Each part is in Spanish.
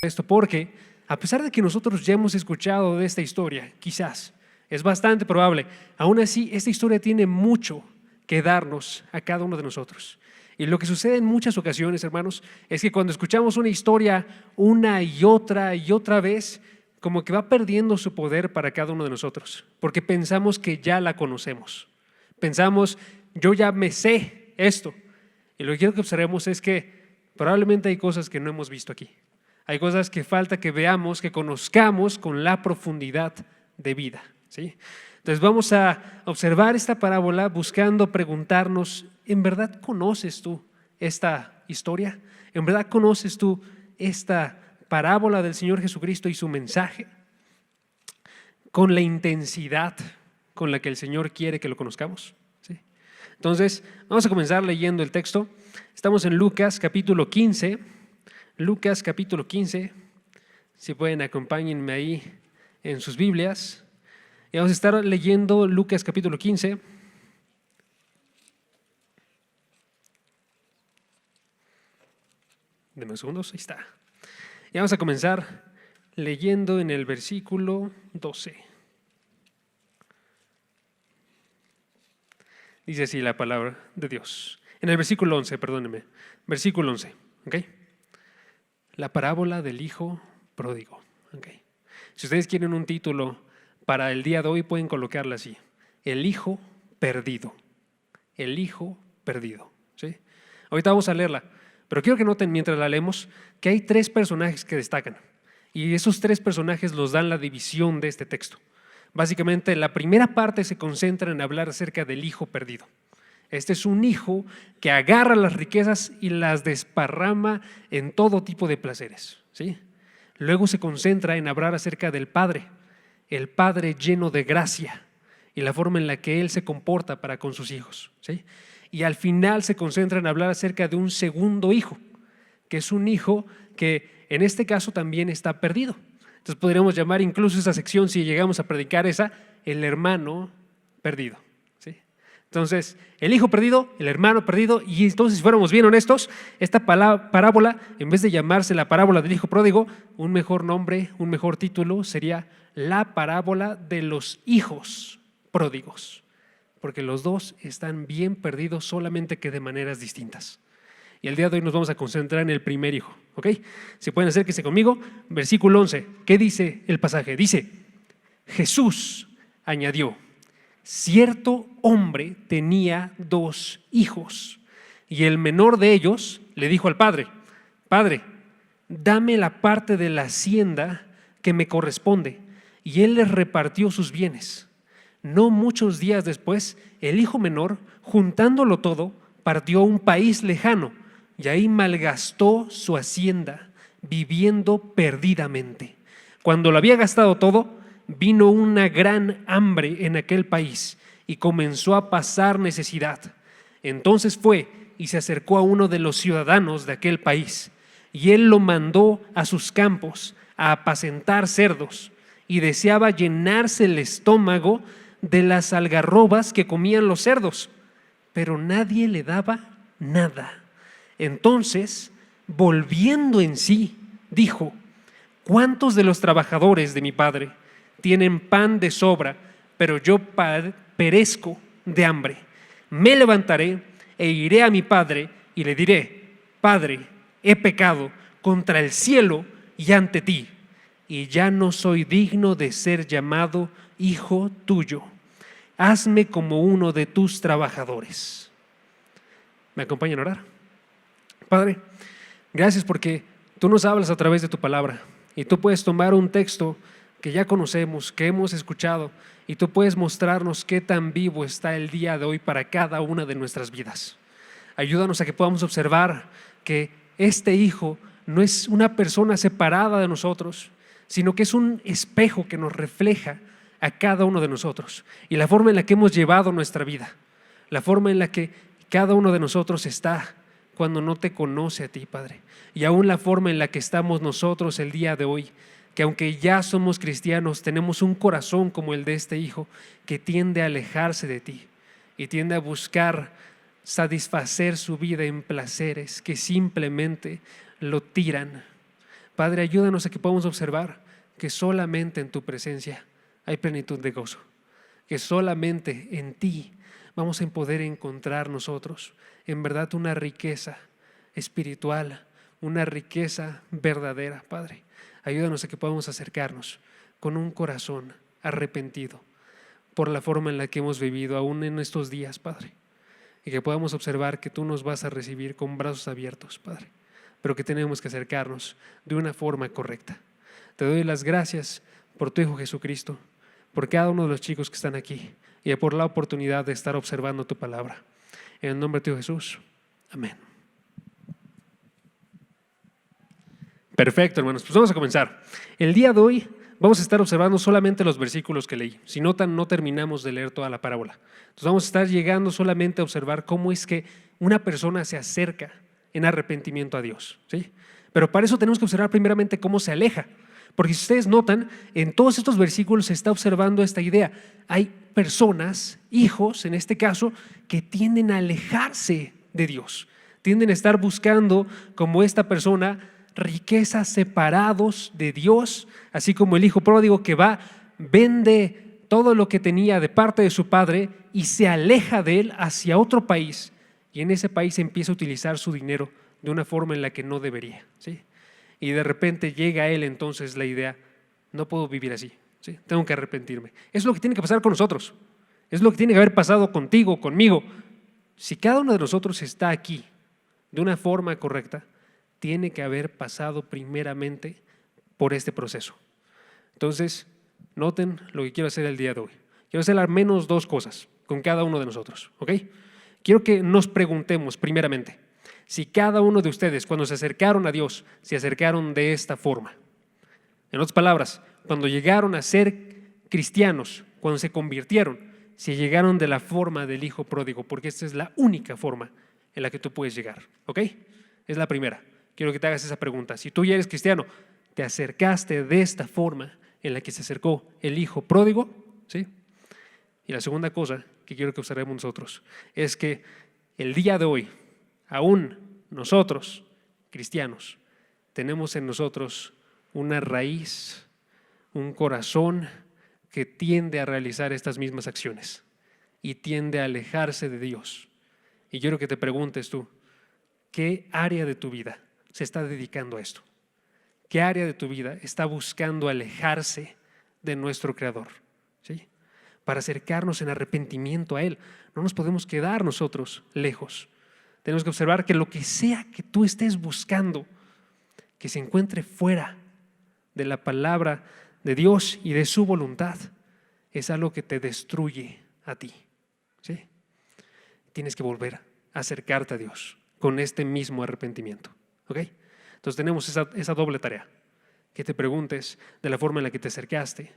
esto porque, a pesar de que nosotros ya hemos escuchado de esta historia, quizás, es bastante probable, aún así esta historia tiene mucho que darnos a cada uno de nosotros. Y lo que sucede en muchas ocasiones, hermanos, es que cuando escuchamos una historia una y otra vez, como que va perdiendo su poder para cada uno de nosotros, porque pensamos que ya la conocemos. Pensamos, yo ya me sé esto. Y lo que quiero que observemos es que probablemente hay cosas que no hemos visto aquí. Hay cosas que falta que veamos, que conozcamos con la profundidad de vida, ¿sí? Entonces vamos a observar esta parábola buscando preguntarnos, ¿en verdad conoces tú esta historia? ¿En verdad conoces tú esta parábola del Señor Jesucristo y su mensaje? Con la intensidad con la que el Señor quiere que lo conozcamos, ¿sí? Entonces vamos a comenzar leyendo el texto. Estamos en Lucas capítulo 15. Lucas capítulo 15, si pueden acompáñenme ahí en sus Biblias. Y vamos a estar leyendo Lucas capítulo 15. Deme unos segundos, ahí está. Y vamos a comenzar leyendo en el versículo 12. Dice así la palabra de Dios. En el versículo 11, perdónenme. Versículo 11, ¿ok? La parábola del hijo pródigo, ¿ok? Si ustedes quieren un título para el día de hoy, pueden colocarla así: el hijo perdido. El hijo perdido, ¿sí? Ahorita vamos a leerla, pero quiero que noten mientras la leemos que hay 3 personajes que destacan. Y esos 3 personajes los dan la división de este texto. Básicamente, la primera parte se concentra en hablar acerca del hijo perdido. Este es un hijo que agarra las riquezas y las desparrama en todo tipo de placeres, ¿sí? Luego se concentra en hablar acerca del padre, el padre lleno de gracia y la forma en la que él se comporta para con sus hijos, ¿sí? Y al final se concentra en hablar acerca de un segundo hijo, que es un hijo que en este caso también está perdido. Entonces podríamos llamar incluso esa sección, si llegamos a predicar esa, el hermano perdido, ¿sí? Entonces, el hijo perdido, el hermano perdido, y entonces si fuéramos bien honestos, esta parábola, en vez de llamarse la parábola del hijo pródigo, un mejor nombre, un mejor título sería la parábola de los hijos pródigos, porque los dos están bien perdidos, solamente que de maneras distintas. Y el día de hoy nos vamos a concentrar en el primer hijo, ¿ok? Si pueden acérquense conmigo, versículo 11, ¿qué dice el pasaje? Dice, Jesús añadió, cierto hombre tenía 2 hijos, y el menor de ellos le dijo al padre, Padre, dame la parte de la hacienda que me corresponde. Y él les repartió sus bienes. No muchos días después, el hijo menor, juntándolo todo, partió a un país lejano y ahí malgastó su hacienda, viviendo perdidamente. Cuando lo había gastado todo, vino una gran hambre en aquel país y comenzó a pasar necesidad. Entonces fue y se acercó a uno de los ciudadanos de aquel país, y él lo mandó a sus campos a apacentar cerdos, y deseaba llenarse el estómago de las algarrobas que comían los cerdos, pero nadie le daba nada. Entonces, volviendo en sí, dijo, ¿cuántos de los trabajadores de mi padre tienen pan de sobra, pero yo perezco de hambre? Me levantaré e iré a mi padre y le diré, Padre, he pecado contra el cielo y ante ti, y ya no soy digno de ser llamado hijo tuyo. Hazme como uno de tus trabajadores. ¿Me acompañan a orar? Padre, gracias porque tú nos hablas a través de tu palabra y tú puedes tomar un texto que ya conocemos, que hemos escuchado, y tú puedes mostrarnos qué tan vivo está el día de hoy para cada una de nuestras vidas. Ayúdanos a que podamos observar que este hijo no es una persona separada de nosotros, sino que es un espejo que nos refleja a cada uno de nosotros y la forma en la que hemos llevado nuestra vida, la forma en la que cada uno de nosotros está cuando no te conoce a ti, Padre, y aún la forma en la que estamos nosotros el día de hoy, que aunque ya somos cristianos, tenemos un corazón como el de este hijo que tiende a alejarse de ti y tiende a buscar satisfacer su vida en placeres que simplemente lo tiran. Padre, ayúdanos a que podamos observar que solamente en tu presencia hay plenitud de gozo, que solamente en ti vamos a poder encontrar nosotros en verdad una riqueza espiritual, una riqueza verdadera, Padre. Ayúdanos a que podamos acercarnos con un corazón arrepentido por la forma en la que hemos vivido aún en estos días, Padre, y que podamos observar que tú nos vas a recibir con brazos abiertos, Padre, pero que tenemos que acercarnos de una forma correcta. Te doy las gracias por tu Hijo Jesucristo, por cada uno de los chicos que están aquí y por la oportunidad de estar observando tu palabra. En el nombre de tu Hijo Jesús. Amén. Perfecto, hermanos. Pues vamos a comenzar. El día de hoy vamos a estar observando solamente los versículos que leí. Si notan, no terminamos de leer toda la parábola. Entonces vamos a estar llegando solamente a observar cómo es que una persona se acerca en arrepentimiento a Dios, ¿sí? Pero para eso tenemos que observar primeramente cómo se aleja. Porque si ustedes notan, en todos estos versículos se está observando esta idea. Hay personas, hijos en este caso, que tienden a alejarse de Dios. Tienden a estar buscando, como esta persona, riquezas separados de Dios, así como el hijo pródigo que va, vende todo lo que tenía de parte de su padre y se aleja de él hacia otro país, y en ese país empieza a utilizar su dinero de una forma en la que no debería, ¿sí? Y de repente llega a él entonces la idea, no puedo vivir así, ¿sí? Tengo que arrepentirme. Es lo que tiene que pasar con nosotros, es lo que tiene que haber pasado contigo, conmigo. Si cada uno de nosotros está aquí de una forma correcta, tiene que haber pasado primeramente por este proceso. Entonces, noten lo que quiero hacer el día de hoy. Quiero hacer al menos dos cosas con cada uno de nosotros, ¿ok? Quiero que nos preguntemos primeramente si cada uno de ustedes, cuando se acercaron a Dios, se acercaron de esta forma. En otras palabras, cuando llegaron a ser cristianos, cuando se convirtieron, si llegaron de la forma del hijo pródigo, porque esta es la única forma en la que tú puedes llegar, ¿ok? Es la primera. Quiero que te hagas esa pregunta. Si tú ya eres cristiano, ¿te acercaste de esta forma en la que se acercó el hijo pródigo? ¿Sí? Y la segunda cosa que quiero que observemos nosotros es que el día de hoy, aún nosotros, cristianos, tenemos en nosotros una raíz, un corazón que tiende a realizar estas mismas acciones y tiende a alejarse de Dios. Y quiero que te preguntes tú, ¿qué área de tu vida se está dedicando a esto? ¿Qué área de tu vida está buscando alejarse de nuestro Creador? ¿Sí? Para acercarnos en arrepentimiento a Él. No nos podemos quedar nosotros lejos. Tenemos que observar que lo que sea que tú estés buscando, que se encuentre fuera de la palabra de Dios y de su voluntad, es algo que te destruye a ti, ¿sí? Tienes que volver a acercarte a Dios con este mismo arrepentimiento, ¿ok? Entonces tenemos esa doble tarea, que te preguntes de la forma en la que te acercaste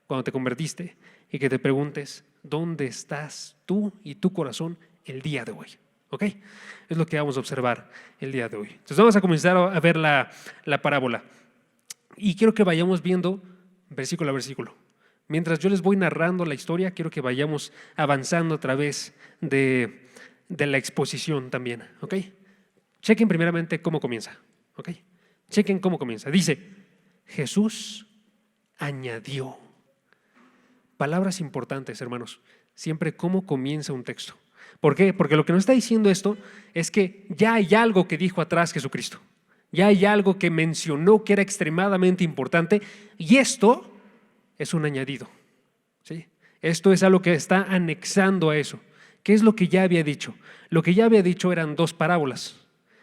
cuando te convertiste y que te preguntes dónde estás tú y tu corazón el día de hoy, ¿ok? Es lo que vamos a observar el día de hoy. Entonces vamos a comenzar a ver la parábola y quiero que vayamos viendo versículo a versículo. Mientras yo les voy narrando la historia, quiero que vayamos avanzando a través de la exposición también, ¿ok? Chequen primeramente cómo comienza, ¿ok? Chequen cómo comienza. Dice, Jesús añadió. Palabras importantes, hermanos. Siempre cómo comienza un texto. ¿Por qué? Porque lo que nos está diciendo esto es que ya hay algo que dijo atrás Jesucristo. Ya hay algo que mencionó que era extremadamente importante y esto es un añadido, ¿sí? Esto es algo que está anexando a eso. ¿Qué es lo que ya había dicho? Lo que ya había dicho eran dos parábolas.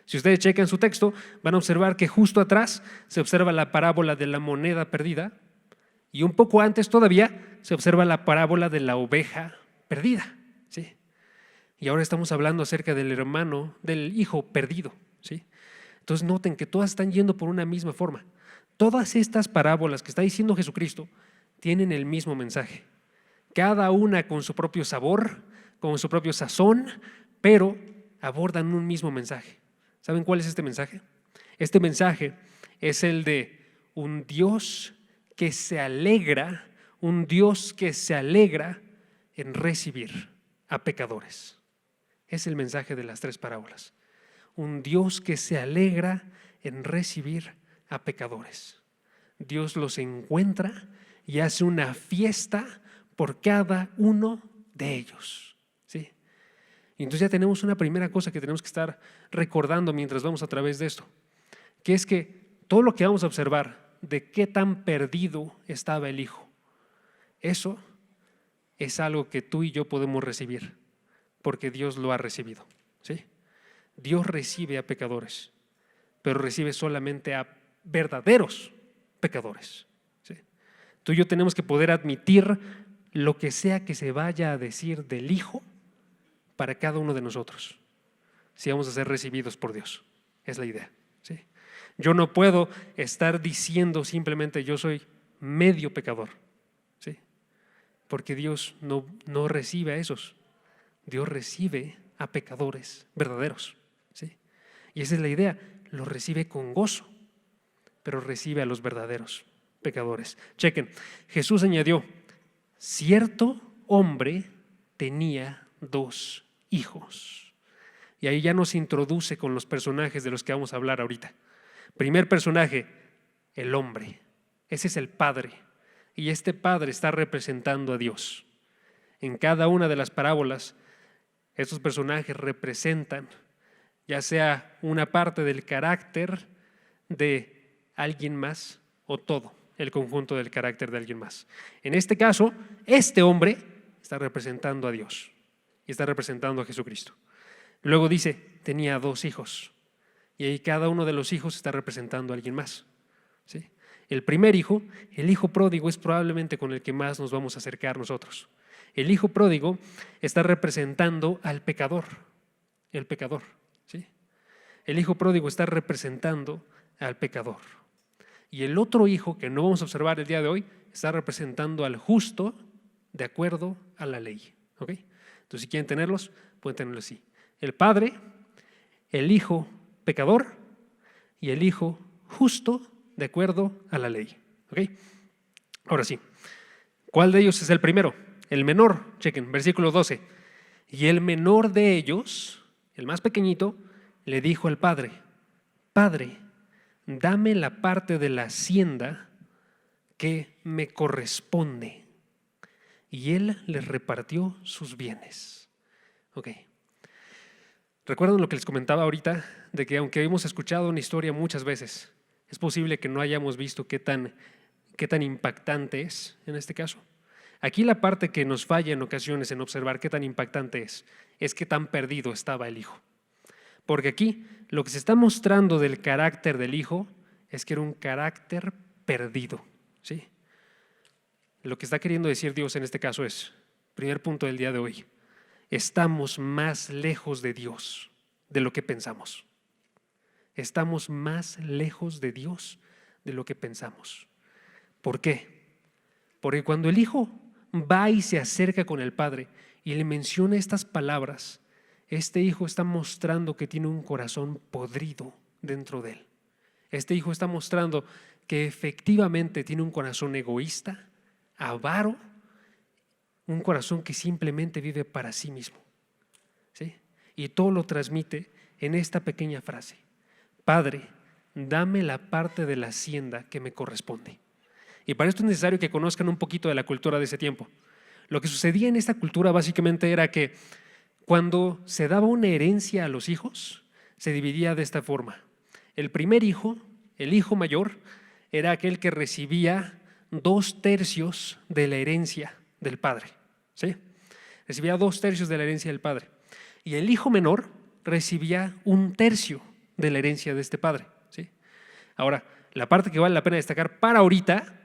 Si ustedes checan su texto, van a observar que justo atrás se observa la parábola de la moneda perdida y un poco antes todavía se observa la parábola de la oveja perdida, ¿sí? Y ahora estamos hablando acerca del hermano, del hijo perdido, ¿sí? Entonces noten que todas están yendo por una misma forma. Todas estas parábolas que está diciendo Jesucristo tienen el mismo mensaje. Cada una con su propio sabor, con su propio sazón, pero abordan un mismo mensaje. ¿Saben cuál es este mensaje? Este mensaje es el de un Dios que se alegra, un Dios que se alegra en recibir a pecadores. Es el mensaje de las tres parábolas. Un Dios que se alegra en recibir a pecadores. Dios los encuentra y hace una fiesta por cada uno de ellos. ¿Sí? Y entonces ya tenemos una primera cosa que tenemos que estar recordando mientras vamos a través de esto, que es que todo lo que vamos a observar de qué tan perdido estaba el hijo, eso es algo que tú y yo podemos recibir, porque Dios lo ha recibido. ¿Sí? Dios recibe a pecadores, pero recibe solamente a verdaderos pecadores. ¿Sí? Tú y yo tenemos que poder admitir lo que sea que se vaya a decir del Hijo para cada uno de nosotros, si vamos a ser recibidos por Dios. Es la idea. ¿Sí? Yo no puedo estar diciendo simplemente yo soy medio pecador, ¿sí? Porque Dios no recibe a esos. Dios recibe a pecadores verdaderos. ¿Sí? Y esa es la idea, los recibe con gozo, pero recibe a los verdaderos pecadores. Chequen, Jesús añadió, cierto hombre tenía 2 hijos. Y ahí ya nos introduce con los personajes de los que vamos a hablar ahorita. Primer personaje, el hombre. Ese es el padre. Y este padre está representando a Dios. En cada una de las parábolas, estos personajes representan ya sea una parte del carácter de alguien más o todo el conjunto del carácter de alguien más. En este caso, este hombre está representando a Dios y está representando a Jesucristo. Luego dice, tenía 2 hijos y ahí cada uno de los hijos está representando a alguien más. ¿Sí? El primer hijo, el hijo pródigo, es probablemente con el que más nos vamos a acercar nosotros. El hijo pródigo está representando al pecador, el pecador. ¿Sí? El hijo pródigo está representando al pecador. Y el otro hijo, que no vamos a observar el día de hoy, está representando al justo de acuerdo a la ley. ¿Ok? Entonces, si quieren tenerlos, pueden tenerlos así. El padre, el hijo pecador y el hijo justo de acuerdo a la ley. ¿Ok? Ahora sí, ¿cuál de ellos es el primero? El menor, chequen, versículo 12. Y el menor de ellos, el más pequeñito, le dijo al padre, Padre, dame la parte de la hacienda que me corresponde. Y él les repartió sus bienes. Ok. ¿Recuerdan lo que les comentaba ahorita? De que aunque hemos escuchado una historia muchas veces, es posible que no hayamos visto qué tan impactante es en este caso. Aquí la parte que nos falla en ocasiones en observar qué tan impactante es qué tan perdido estaba el hijo. Porque aquí lo que se está mostrando del carácter del hijo es que era un carácter perdido. ¿Sí? Lo que está queriendo decir Dios en este caso es, primer punto del día de hoy, estamos más lejos de Dios de lo que pensamos. Estamos más lejos de Dios de lo que pensamos. ¿Por qué? Porque cuando el hijo va y se acerca con el padre y le menciona estas palabras, este hijo está mostrando que tiene un corazón podrido dentro de él. Este hijo está mostrando que efectivamente tiene un corazón egoísta, avaro, un corazón que simplemente vive para sí mismo. ¿Sí? Y todo lo transmite en esta pequeña frase: Padre, dame la parte de la hacienda que me corresponde. Y para esto es necesario que conozcan un poquito de la cultura de ese tiempo. Lo que sucedía en esta cultura básicamente era que cuando se daba una herencia a los hijos, se dividía de esta forma. El primer hijo, el hijo mayor, era aquel que recibía 2/3 de la herencia del padre. ¿Sí? Recibía 2/3 de la herencia del padre. Y el hijo menor recibía 1/3 de la herencia de este padre. ¿Sí? Ahora, la parte que vale la pena destacar para ahorita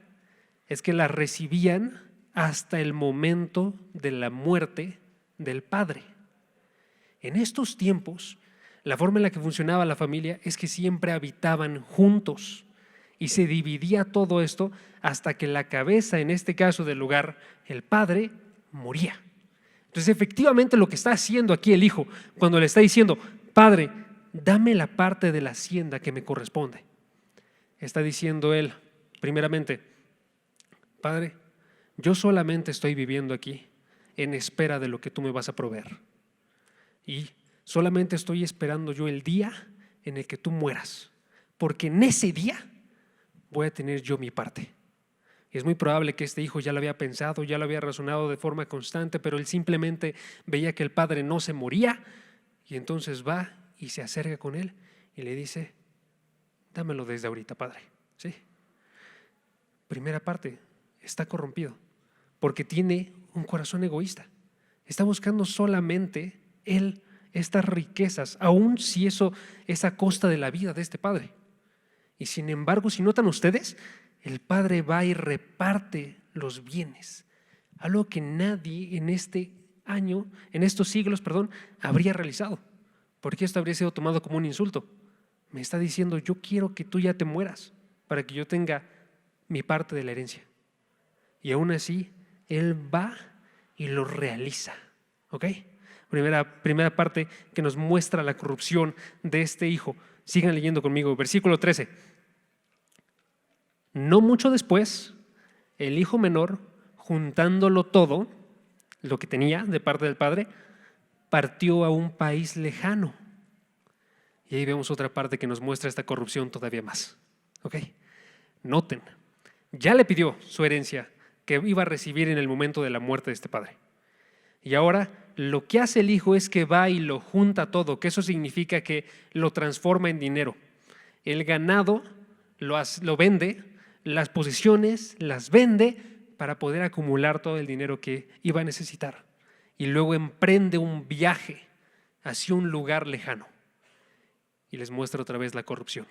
es que la recibían hasta el momento de la muerte del padre. En estos tiempos, la forma en la que funcionaba la familia es que siempre habitaban juntos y se dividía todo esto hasta que la cabeza, en este caso del hogar, el padre, moría. Entonces, efectivamente, lo que está haciendo aquí el hijo, cuando le está diciendo, Padre, dame la parte de la hacienda que me corresponde, está diciendo él, primeramente, Padre, yo solamente estoy viviendo aquí en espera de lo que tú me vas a proveer. Y solamente estoy esperando yo el día en el que tú mueras, porque en ese día voy a tener yo mi parte. Y es muy probable que este hijo ya lo había pensado, ya lo había razonado de forma constante, pero él simplemente veía que el padre no se moría y entonces va y se acerca con él y le dice: dámelo desde ahorita, padre. ¿Sí? Primera parte, está corrompido porque tiene un corazón egoísta. Está buscando solamente él estas riquezas, aun si eso es a costa de la vida de este padre. Y sin embargo, si notan ustedes, el padre va y reparte los bienes, algo que nadie en estos siglos, habría realizado, porque esto habría sido tomado como un insulto. Me está diciendo: yo quiero que tú ya te mueras para que yo tenga mi parte de la herencia. Y aún así, él va y lo realiza. ¿Ok? Primera parte que nos muestra la corrupción de este hijo. Sigan leyendo conmigo, versículo 13. No mucho después, el hijo menor, juntándolo todo, lo que tenía de parte del padre, partió a un país lejano. Y ahí vemos otra parte que nos muestra esta corrupción todavía más. ¿Ok? Noten, ya le pidió su herencia que iba a recibir en el momento de la muerte de este padre. Y ahora lo que hace el hijo es que va y lo junta todo, que eso significa que lo transforma en dinero. El ganado lo vende, las posesiones las vende para poder acumular todo el dinero que iba a necesitar. Y luego emprende un viaje hacia un lugar lejano. Y les muestra otra vez la corrupción.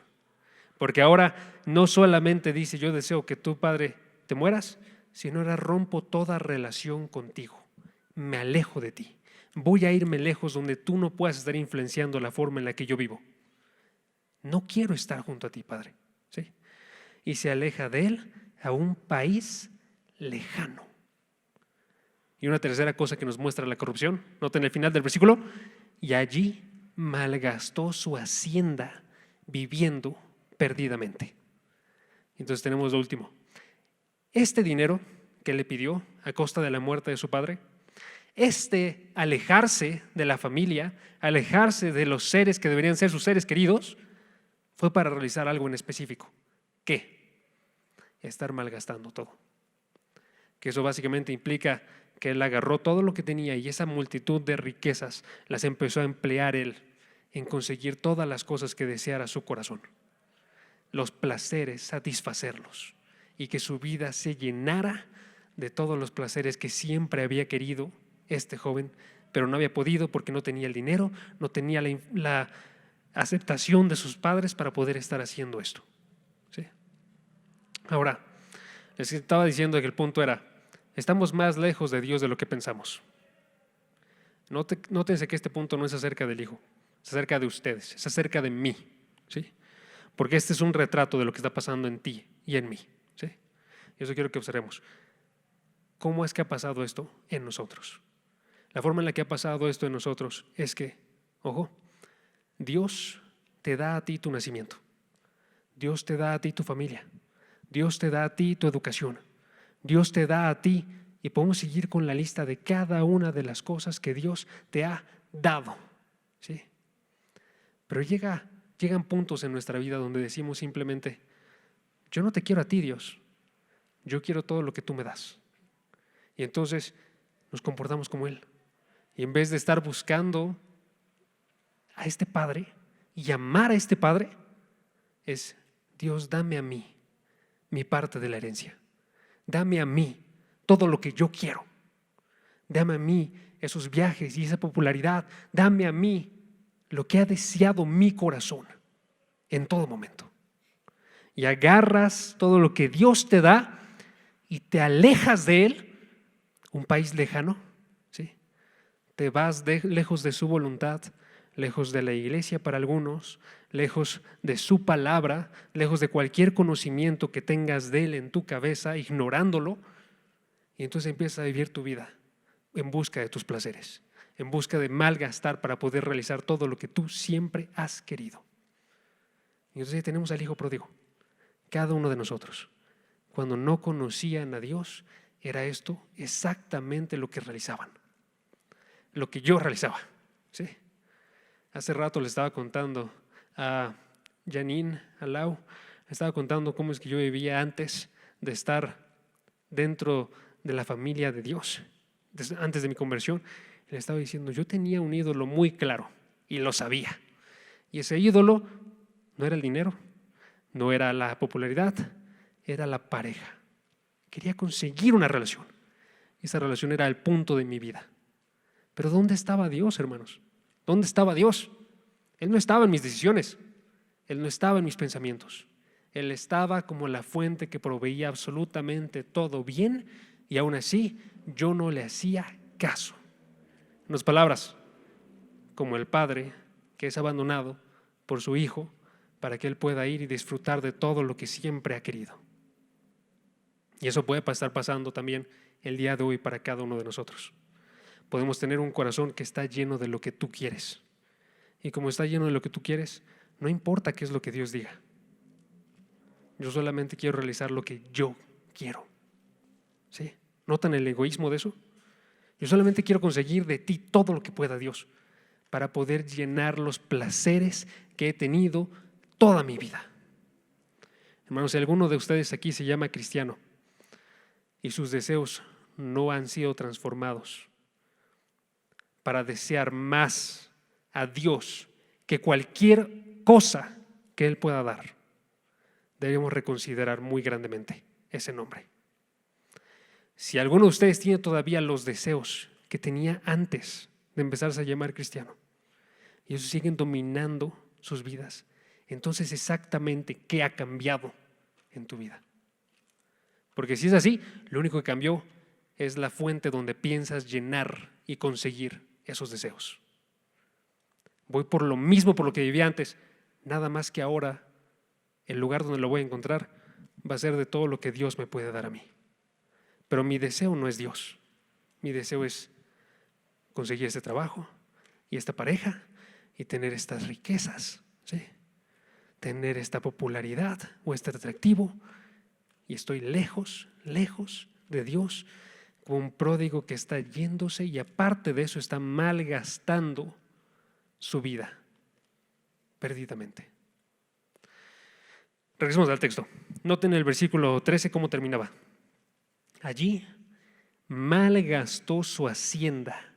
Porque ahora no solamente dice: yo deseo que tu padre te mueras, sino ahora rompo toda relación contigo. Me alejo de ti. Voy a irme lejos donde tú no puedas estar influenciando la forma en la que yo vivo. No quiero estar junto a ti, padre. ¿Sí? Y se aleja de él a un país lejano. Y una tercera cosa que nos muestra la corrupción, noten el final del versículo: y allí malgastó su hacienda viviendo perdidamente. Entonces tenemos lo último. Este dinero que le pidió a costa de la muerte de su padre, alejarse de la familia, alejarse de los seres que deberían ser sus seres queridos, fue para realizar algo en específico. ¿Qué? Estar malgastando todo. Que eso básicamente implica que él agarró todo lo que tenía y esa multitud de riquezas las empezó a emplear él en conseguir todas las cosas que deseara su corazón. Los placeres, satisfacerlos, y que su vida se llenara de todos los placeres que siempre había querido este joven, pero no había podido porque no tenía el dinero, no tenía la aceptación de sus padres para poder estar haciendo esto. ¿Sí? Ahora, les estaba diciendo que el punto era: estamos más lejos de Dios de lo que pensamos. Nótense que este punto no es acerca del hijo, es acerca de ustedes, es acerca de mí. ¿Sí? Porque este es un retrato de lo que está pasando en ti y en mí. ¿Sí? Y eso quiero que observemos. ¿Cómo es que ha pasado esto en nosotros? La forma en la que ha pasado esto en nosotros es que, ojo, Dios te da a ti tu nacimiento. Dios te da a ti tu familia. Dios te da a ti tu educación. Dios te da a ti, y podemos seguir con la lista de cada una de las cosas que Dios te ha dado. ¿Sí? Pero llegan puntos en nuestra vida donde decimos simplemente: yo no te quiero a ti, Dios, yo quiero todo lo que tú me das. Y entonces nos comportamos como Él. Y en vez de estar buscando a este Padre y amar a este Padre, es: Dios, dame a mí mi parte de la herencia. Dame a mí todo lo que yo quiero. Dame a mí esos viajes y esa popularidad. Dame a mí lo que ha deseado mi corazón en todo momento. Y agarras todo lo que Dios te da y te alejas de Él, un país lejano. ¿Sí? Te vas lejos de su voluntad, lejos de la iglesia para algunos, lejos de su palabra, lejos de cualquier conocimiento que tengas de Él en tu cabeza, ignorándolo. Y entonces empiezas a vivir tu vida en busca de tus placeres, en busca de malgastar para poder realizar todo lo que tú siempre has querido. Y entonces tenemos al hijo pródigo. Cada uno de nosotros, cuando no conocían a Dios, era esto exactamente lo que realizaban. Lo que yo realizaba. ¿Sí? Hace rato le estaba contando a Janine, a Lau, Estaba contando cómo es que yo vivía antes de estar dentro de la familia de Dios, antes de mi conversión. Le estaba diciendo, yo tenía un ídolo muy claro y lo sabía. Y ese ídolo no era el dinero, no era la popularidad, era la pareja. Quería conseguir una relación. Esa relación era el punto de mi vida. Pero ¿dónde estaba Dios, hermanos? ¿Dónde estaba Dios? Él no estaba en mis decisiones. Él no estaba en mis pensamientos. Él estaba como la fuente que proveía absolutamente todo bien, y aún así yo no le hacía caso. En otras palabras, como el padre que es abandonado por su hijo para que él pueda ir y disfrutar de todo lo que siempre ha querido. Y eso puede estar pasando también el día de hoy para cada uno de nosotros. Podemos tener un corazón que está lleno de lo que tú quieres. Y como está lleno de lo que tú quieres, no importa qué es lo que Dios diga. Yo solamente quiero realizar lo que yo quiero. ¿Sí? ¿Notan el egoísmo de eso? Yo solamente quiero conseguir de ti todo lo que pueda, Dios, para poder llenar los placeres que he tenido toda mi vida. Hermanos, si alguno de ustedes aquí se llama cristiano y sus deseos no han sido transformados para desear más a Dios que cualquier cosa que Él pueda dar, debemos reconsiderar muy grandemente ese nombre. Si alguno de ustedes tiene todavía los deseos que tenía antes de empezarse a llamar cristiano y esos siguen dominando sus vidas, entonces exactamente qué ha cambiado en tu vida. Porque si es así, lo único que cambió es la fuente donde piensas llenar y conseguir esos deseos. Voy por lo mismo por lo que vivía antes, nada más que ahora el lugar donde lo voy a encontrar va a ser de todo lo que Dios me puede dar a mí. Pero mi deseo no es Dios. Mi deseo es conseguir este trabajo y esta pareja y tener estas riquezas, ¿sí? Tener esta popularidad o este atractivo, y estoy lejos de Dios, como un pródigo que está yéndose y aparte de eso está malgastando su vida perdidamente. Regresemos al texto. Noten el versículo 13 cómo terminaba. Allí malgastó su hacienda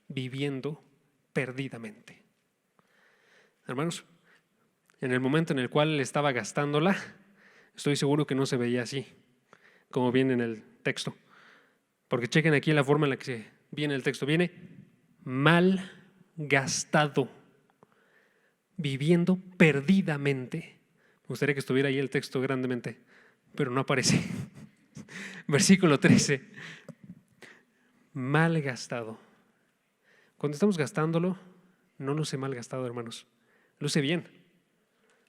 viviendo perdidamente. Hermanos, en el momento en el cual él estaba gastándola, estoy seguro que no se veía así, como viene en el texto. Porque chequen aquí la forma en la que viene el texto. Viene mal gastado, viviendo perdidamente. Me gustaría que estuviera ahí el texto grandemente, pero no aparece. Versículo 13. Mal gastado. Cuando estamos gastándolo, no luce mal gastado, hermanos. Luce bien.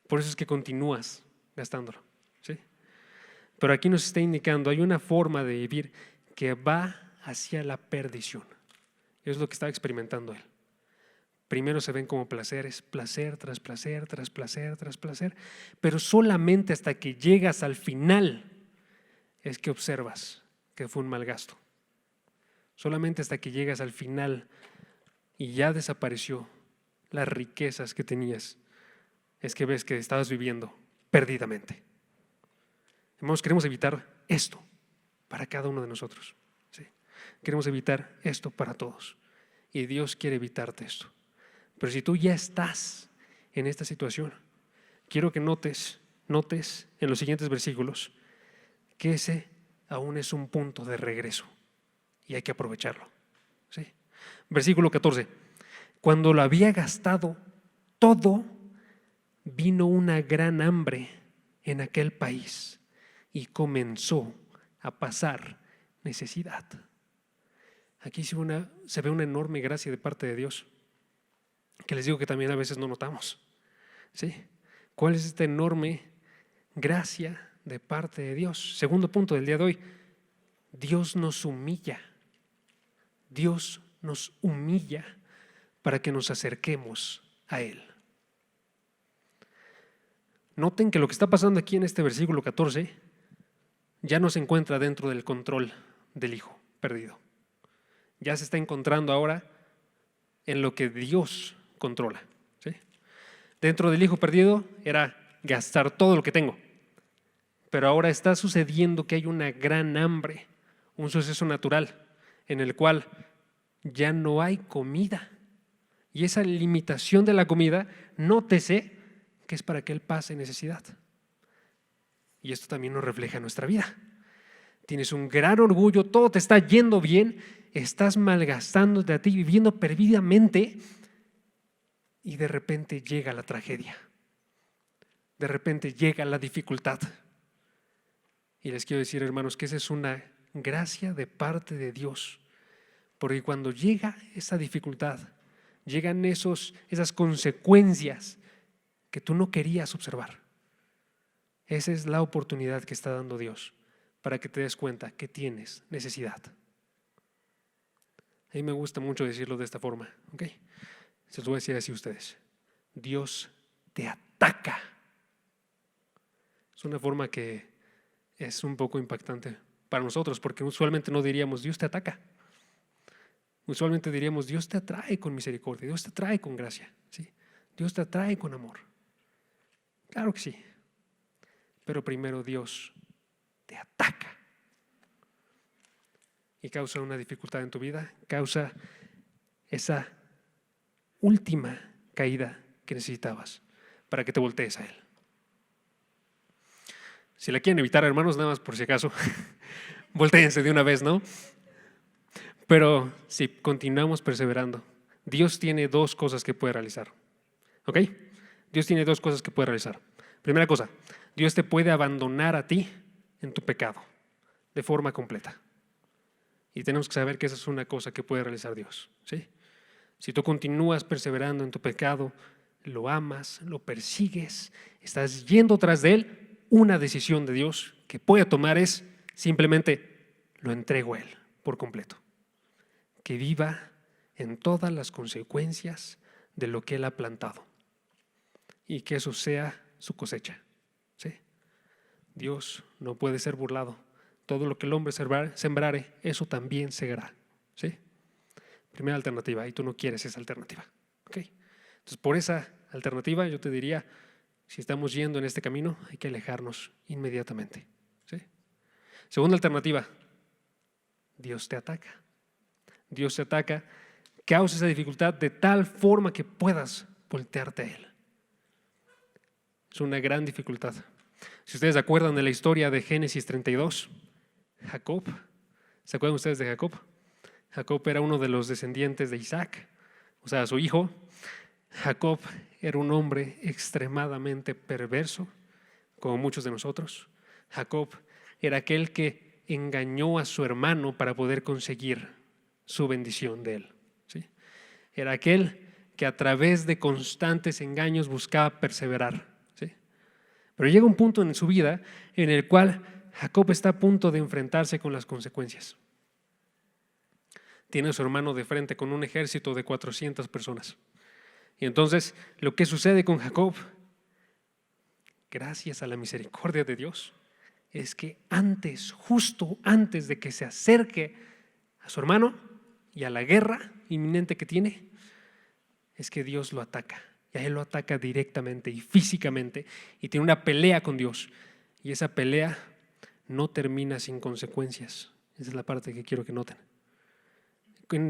Por eso es que continúas gastándolo, ¿sí? Pero aquí nos está indicando, hay una forma de vivir que va hacia la perdición. Es lo que estaba experimentando él. Primero se ven como placeres, placer tras placer, tras placer, tras placer, pero solamente hasta que llegas al final es que observas que fue un mal gasto. Solamente hasta que llegas al final y ya desapareció las riquezas que tenías, es que ves que estabas viviendo perdidamente. Hermanos, queremos evitar esto para cada uno de nosotros, ¿sí? Queremos evitar esto para todos. Y Dios quiere evitarte esto. Pero si tú ya estás en esta situación, quiero que notes en los siguientes versículos que ese aún es un punto de regreso y hay que aprovecharlo, ¿sí? Versículo 14. Cuando lo había gastado todo, vino una gran hambre en aquel país y comenzó a pasar necesidad. Aquí se ve una enorme gracia de parte de Dios, que les digo que también a veces no notamos, ¿sí? ¿Cuál es esta enorme gracia de parte de Dios? Segundo punto del día de hoy, Dios nos humilla. Dios nos humilla para que nos acerquemos a Él. Noten que lo que está pasando aquí en este versículo 14 ya no se encuentra dentro del control del hijo perdido. Ya se está encontrando ahora en lo que Dios controla, ¿sí? Dentro del hijo perdido era gastar todo lo que tengo. pero ahora está sucediendo que hay una gran hambre, un suceso natural en el cual ya no hay comida. Y esa limitación de la comida, nótese que es para que él pase necesidad. Y esto también nos refleja en nuestra vida. Tienes un gran orgullo, todo te está yendo bien, estás malgastándote a ti, viviendo perdidamente, y de repente llega la tragedia. De repente llega la dificultad. Y les quiero decir, hermanos, que esa es una gracia de parte de Dios. Porque cuando llega esa dificultad, llegan esas consecuencias que tú no querías observar. Esa es la oportunidad que está dando Dios para que te des cuenta que tienes necesidad. A mí me gusta mucho decirlo de esta forma, ¿ok? Se los voy a decir así a ustedes. Dios te ataca. Es una forma que es un poco impactante para nosotros, porque usualmente no diríamos Dios te ataca. Usualmente diríamos Dios te atrae con misericordia, Dios te atrae con gracia, ¿sí? Dios te atrae con amor. Claro que sí, pero primero Dios te ataca y causa una dificultad en tu vida, causa esa última caída que necesitabas para que te voltees a Él. Si la quieren evitar, hermanos, nada más por si acaso, voltéense de una vez, ¿no? Pero si continuamos perseverando, Dios tiene dos cosas que puede realizar, ¿ok? Dios tiene dos cosas que puede realizar. Primera cosa, Dios te puede abandonar a ti en tu pecado de forma completa. Y tenemos que saber que esa es una cosa que puede realizar Dios, ¿sí? Si tú continúas perseverando en tu pecado, lo amas, lo persigues, estás yendo tras de Él, una decisión de Dios que puede tomar es simplemente lo entrego a Él por completo. Que viva en todas las consecuencias de lo que Él ha plantado y que eso sea su cosecha, ¿sí? Dios no puede ser burlado. Todo lo que el hombre sembrare, eso también segará, ¿sí? Primera alternativa, y tú no quieres esa alternativa, ¿ok? Entonces, por esa alternativa yo te diría, si estamos yendo en este camino, hay que alejarnos inmediatamente, ¿sí? Segunda alternativa, Dios te ataca. Dios te ataca, causa esa dificultad de tal forma que puedas voltearte a Él. Es una gran dificultad. Si ustedes se acuerdan de la historia de Génesis 32, Jacob, ¿se acuerdan ustedes de Jacob? Jacob era uno de los descendientes de Isaac, o sea, su hijo. Jacob era un hombre extremadamente perverso, como muchos de nosotros. Jacob era aquel que engañó a su hermano para poder conseguir su bendición de él, ¿sí? Era aquel que a través de constantes engaños buscaba perseverar, ¿sí? Pero llega un punto en su vida en el cual Jacob está a punto de enfrentarse con las consecuencias. Tiene a su hermano de frente con un ejército de 400 personas. Y entonces lo que sucede con Jacob, gracias a la misericordia de Dios, es que justo antes de que se acerque a su hermano y a la guerra inminente que tiene, es que Dios lo ataca. Y a él lo ataca directamente y físicamente y tiene una pelea con Dios. Y esa pelea no termina sin consecuencias. Esa es la parte que quiero que noten.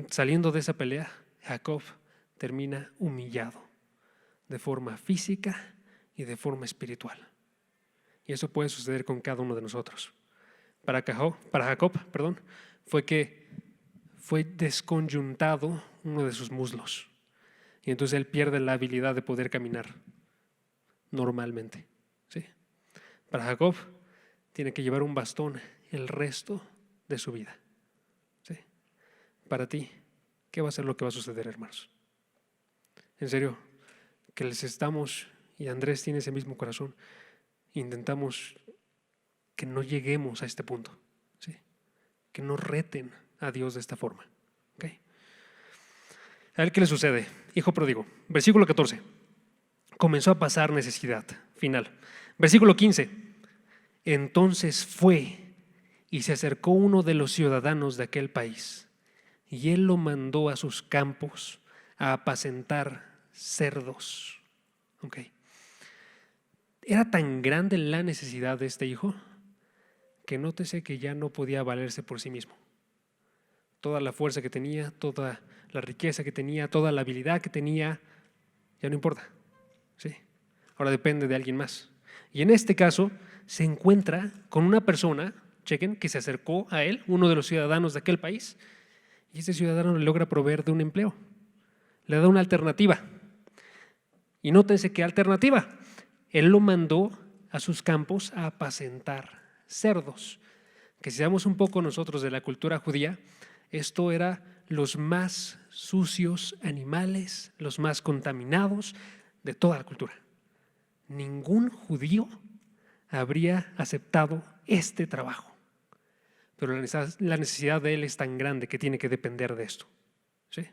Saliendo de esa pelea, Jacob termina humillado de forma física y de forma espiritual. Y eso puede suceder con cada uno de nosotros. Para Jacob, fue que fue desconyuntado uno de sus muslos. Y entonces él pierde la habilidad de poder caminar normalmente, ¿sí? Para Jacob tiene que llevar un bastón el resto de su vida, ¿sí? Para ti, ¿qué va a ser lo que va a suceder, hermanos? En serio, que les estamos, y Andrés tiene ese mismo corazón, intentamos que no lleguemos a este punto, ¿sí? Que no reten a Dios de esta forma, ¿ok? A ver qué le sucede. Hijo pródigo, versículo 14. Comenzó a pasar necesidad, final. Versículo 15. Entonces fue y se acercó uno de los ciudadanos de aquel país, y él lo mandó a sus campos a apacentar cerdos. Okay. Era tan grande la necesidad de este hijo que nótese que ya no podía valerse por sí mismo. Toda la fuerza que tenía, toda la riqueza que tenía, toda la habilidad que tenía, ya no importa. ¿Sí? Ahora depende de alguien más. Y en este caso se encuentra con una persona, chequen, que se acercó a él, uno de los ciudadanos de aquel país, y ese ciudadano le logra proveer de un empleo. Le da una alternativa. Y nótense qué alternativa. Él lo mandó a sus campos a apacentar cerdos. Que si sabemos un poco nosotros de la cultura judía, esto era los más sucios animales, los más contaminados de toda la cultura. Ningún judío habría aceptado este trabajo. Pero la necesidad de él es tan grande que tiene que depender de esto. ¿Sí?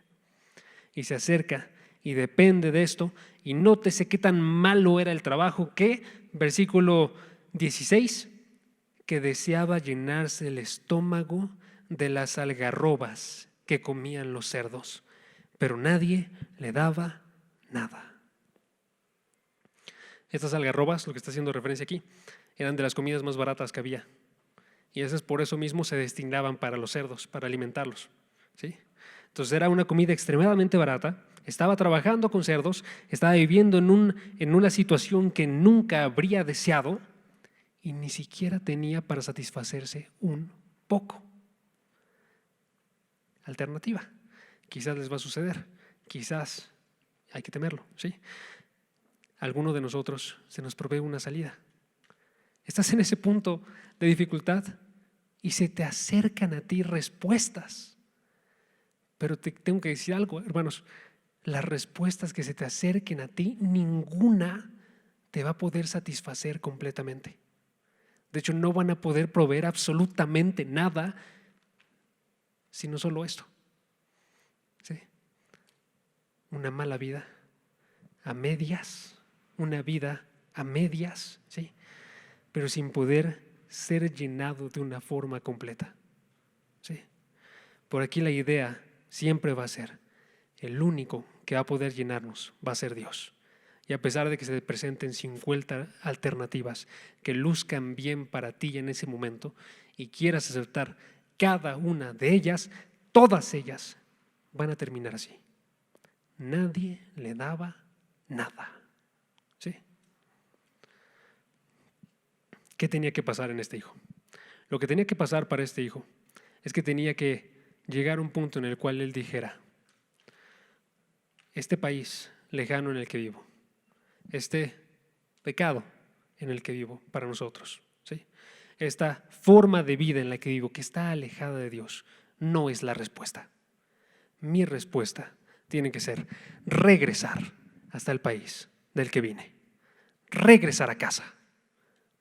Y se acerca y depende de esto. Y nótese qué tan malo era el trabajo que, versículo 16, que deseaba llenarse el estómago de las algarrobas que comían los cerdos, pero nadie le daba nada. Estas algarrobas, lo que está haciendo referencia aquí, eran de las comidas más baratas que había. Y esas por eso mismo se destinaban para los cerdos, para alimentarlos. ¿Sí? Entonces era una comida extremadamente barata, estaba trabajando con cerdos, estaba viviendo en una situación que nunca habría deseado y ni siquiera tenía para satisfacerse un poco. Alternativa. Quizás les va a suceder, quizás hay que temerlo. ¿Sí? Alguno de nosotros se nos provee una salida. Estás en ese punto de dificultad y se te acercan a ti respuestas. Pero te tengo que decir algo, hermanos, las respuestas que se te acerquen a ti, ninguna te va a poder satisfacer completamente. De hecho, no van a poder proveer absolutamente nada, sino solo esto. ¿Sí? Una mala vida a medias, una vida a medias, ¿sí? Pero sin poder ser llenado de una forma completa. ¿Sí? Por aquí la idea siempre va a ser, el único que va a poder llenarnos va a ser Dios. Y a pesar de que se te presenten 50 alternativas que luzcan bien para ti en ese momento y quieras aceptar cada una de ellas, todas ellas van a terminar así. Nadie le daba nada. ¿Sí? ¿Qué tenía que pasar en este hijo? Lo que tenía que pasar para este hijo es que tenía que llegar a un punto en el cual él dijera, este país lejano en el que vivo, este pecado en el que vivo para nosotros, ¿sí? Esta forma de vida en la que vivo que está alejada de Dios no es la respuesta. Mi respuesta tiene que ser regresar hasta el país del que vine, regresar a casa,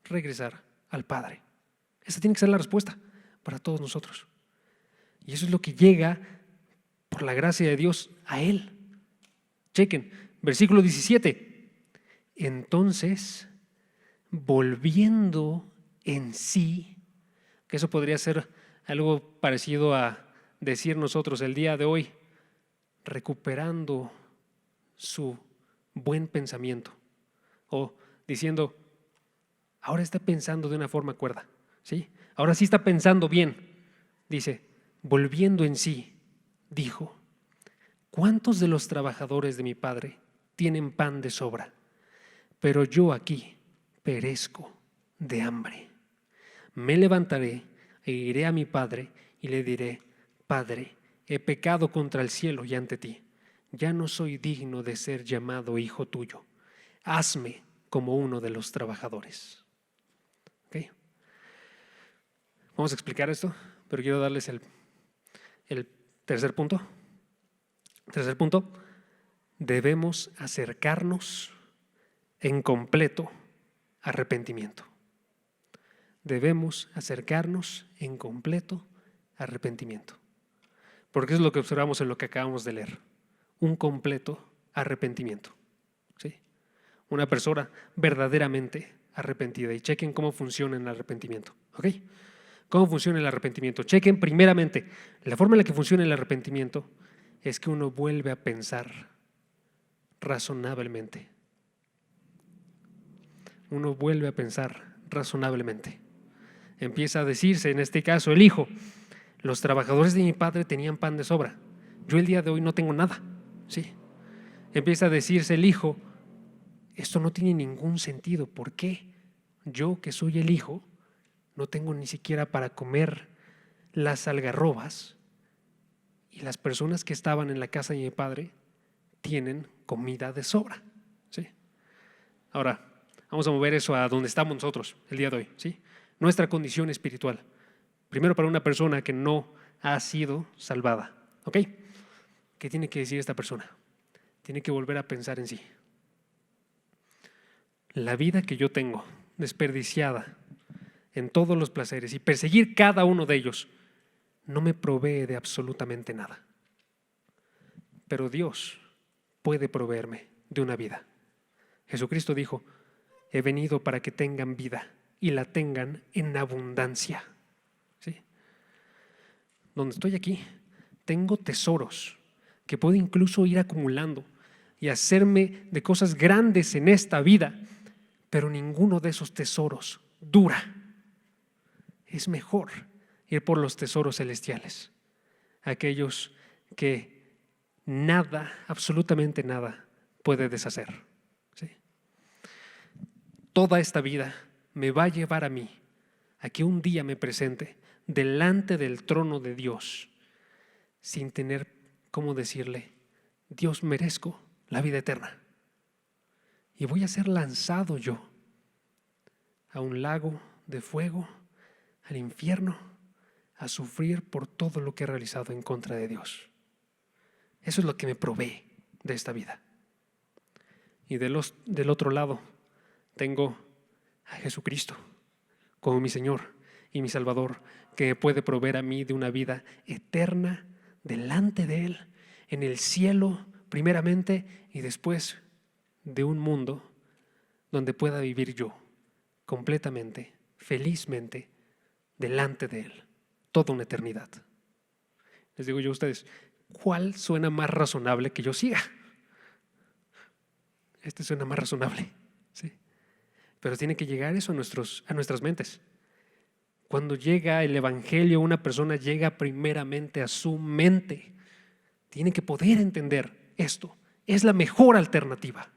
regresar al Padre. Esa tiene que ser la respuesta para todos nosotros. Y eso es lo que llega por la gracia de Dios a él. Chequen, versículo 17. Entonces, volviendo en sí, que eso podría ser algo parecido a decir nosotros el día de hoy, recuperando su buen pensamiento o diciendo, ahora está pensando de una forma cuerda, ¿sí? Ahora sí está pensando bien. Dice, volviendo en sí, dijo, ¿cuántos de los trabajadores de mi padre tienen pan de sobra? Pero yo aquí perezco de hambre. Me levantaré e iré a mi padre y le diré, Padre, he pecado contra el cielo y ante ti. Ya no soy digno de ser llamado hijo tuyo. Hazme como uno de los trabajadores. ¿Okay? Vamos a explicar esto, pero quiero darles el tercer punto. Tercer punto, debemos acercarnos en completo arrepentimiento. Debemos acercarnos en completo arrepentimiento. Porque es lo que observamos en lo que acabamos de leer. Un completo arrepentimiento. ¿Sí? Una persona verdaderamente arrepentida. Y chequen cómo funciona el arrepentimiento. ¿Ok? ¿Cómo funciona el arrepentimiento? Chequen primeramente, la forma en la que funciona el arrepentimiento es que uno vuelve a pensar razonablemente. Uno vuelve a pensar razonablemente. Empieza a decirse, en este caso, el hijo: los trabajadores de mi padre tenían pan de sobra, yo el día de hoy no tengo nada. ¿Sí? Empieza a decirse el hijo: esto no tiene ningún sentido. ¿Por qué yo, que soy el hijo, no tengo ni siquiera para comer las algarrobas y las personas que estaban en la casa de mi padre tienen comida de sobra? ¿Sí? Ahora, vamos a mover eso a donde estamos nosotros el día de hoy. ¿Sí? Nuestra condición espiritual. Primero, para una persona que no ha sido salvada. ¿Ok? ¿Qué tiene que decir esta persona? Tiene que volver a pensar en sí. La vida que yo tengo desperdiciada en todos los placeres y perseguir cada uno de ellos no me provee de absolutamente nada. Pero Dios puede proveerme de una vida. Jesucristo dijo: he venido para que tengan vida y la tengan en abundancia. ¿Sí? Donde estoy aquí, tengo tesoros que puedo incluso ir acumulando y hacerme de cosas grandes en esta vida, pero ninguno de esos tesoros dura. Es mejor ir por los tesoros celestiales, aquellos que nada, absolutamente nada, puede deshacer. ¿Sí? Toda esta vida me va a llevar a mí a que un día me presente delante del trono de Dios sin tener cómo decirle: Dios, merezco la vida eterna. Y voy a ser lanzado yo a un lago de fuego, al infierno, a sufrir por todo lo que he realizado en contra de Dios. Eso es lo que me provee de esta vida. Y del otro lado tengo a Jesucristo como mi Señor y mi Salvador, que me puede proveer a mí de una vida eterna delante de Él, en el cielo primeramente, y después de un mundo donde pueda vivir yo completamente, felizmente, delante de Él, toda una eternidad. Les digo yo a ustedes, ¿cuál suena más razonable que yo siga? Este suena más razonable, ¿sí? Pero tiene que llegar eso a nuestras mentes. Cuando llega el Evangelio, una persona llega primeramente a su mente. Tiene que poder entender esto. Es la mejor alternativa.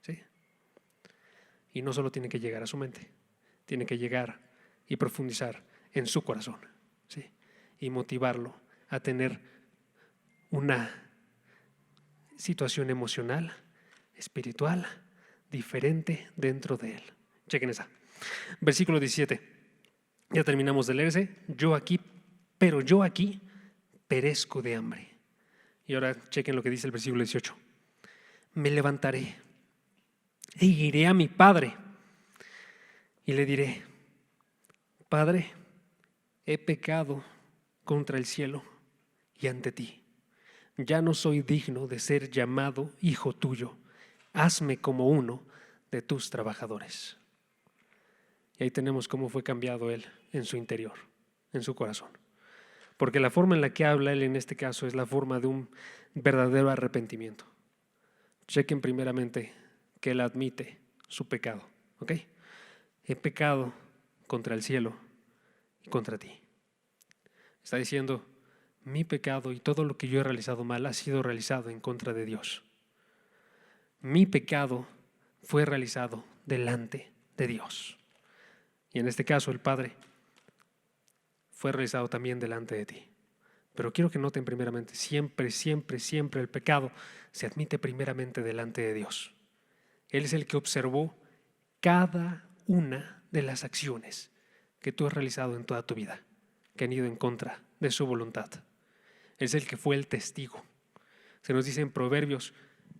¿Sí? Y no solo tiene que llegar a su mente, tiene que llegar y profundizar en su corazón. ¿Sí? Y motivarlo a tener una situación emocional, espiritual, diferente dentro de él. Chequen esa. Versículo 17. Ya terminamos de leerse. Pero yo aquí perezco de hambre. Y ahora chequen lo que dice el versículo 18. Me levantaré e iré a mi padre y le diré: Padre, he pecado contra el cielo y ante ti. Ya no soy digno de ser llamado hijo tuyo. Hazme como uno de tus trabajadores. Y ahí tenemos cómo fue cambiado él en su interior, en su corazón. Porque la forma en la que habla él en este caso es la forma de un verdadero arrepentimiento. Chequen primeramente que él admite su pecado. ¿Ok? He pecado contra el cielo y contra ti. Está diciendo: mi pecado y todo lo que yo he realizado mal ha sido realizado en contra de Dios. Mi pecado fue realizado delante de Dios. Y en este caso el Padre fue realizado también delante de ti. Pero quiero que noten primeramente, siempre, siempre, siempre el pecado se admite primeramente delante de Dios. Él es el que observó cada una de las acciones que tú has realizado en toda tu vida, que han ido en contra de su voluntad. Es el que fue el testigo. Se nos dice en Proverbios,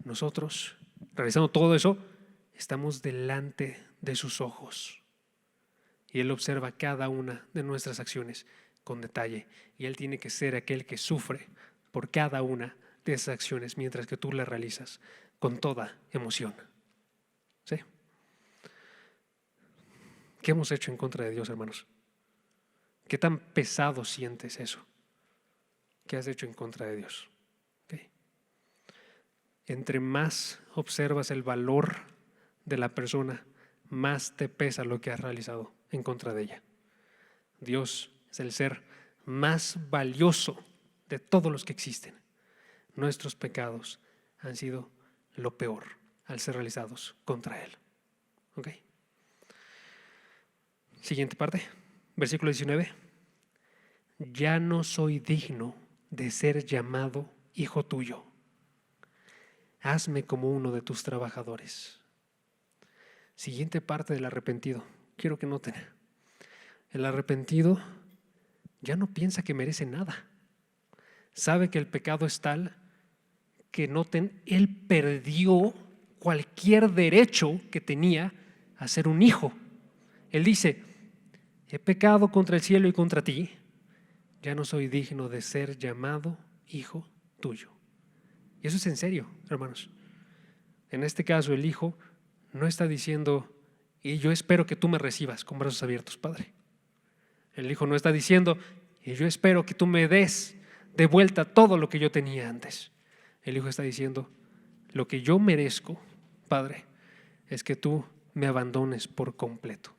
nosotros, realizando todo eso, estamos delante de sus ojos. Y Él observa cada una de nuestras acciones con detalle. Y Él tiene que ser aquel que sufre por cada una de esas acciones, mientras que tú las realizas con toda emoción. ¿Sí? ¿Qué hemos hecho en contra de Dios, hermanos? ¿Qué tan pesado sientes eso? ¿Qué has hecho en contra de Dios? ¿Okay? Entre más observas el valor de la persona, más te pesa lo que has realizado en contra de ella. Dios es el ser más valioso de todos los que existen. Nuestros pecados han sido lo peor al ser realizados contra Él. ¿Ok? Siguiente parte, versículo 19. Ya no soy digno de ser llamado hijo tuyo. Hazme como uno de tus trabajadores. Siguiente parte del arrepentido. Quiero que noten. El arrepentido ya no piensa que merece nada. Sabe que el pecado es tal que noten, él perdió cualquier derecho que tenía a ser un hijo. Él dice: he pecado contra el cielo y contra ti, ya no soy digno de ser llamado hijo tuyo. Y eso es en serio, hermanos. En este caso, el hijo no está diciendo: y yo espero que tú me recibas con brazos abiertos, Padre. El hijo no está diciendo: y yo espero que tú me des de vuelta todo lo que yo tenía antes. El hijo está diciendo: lo que yo merezco, Padre, es que tú me abandones por completo.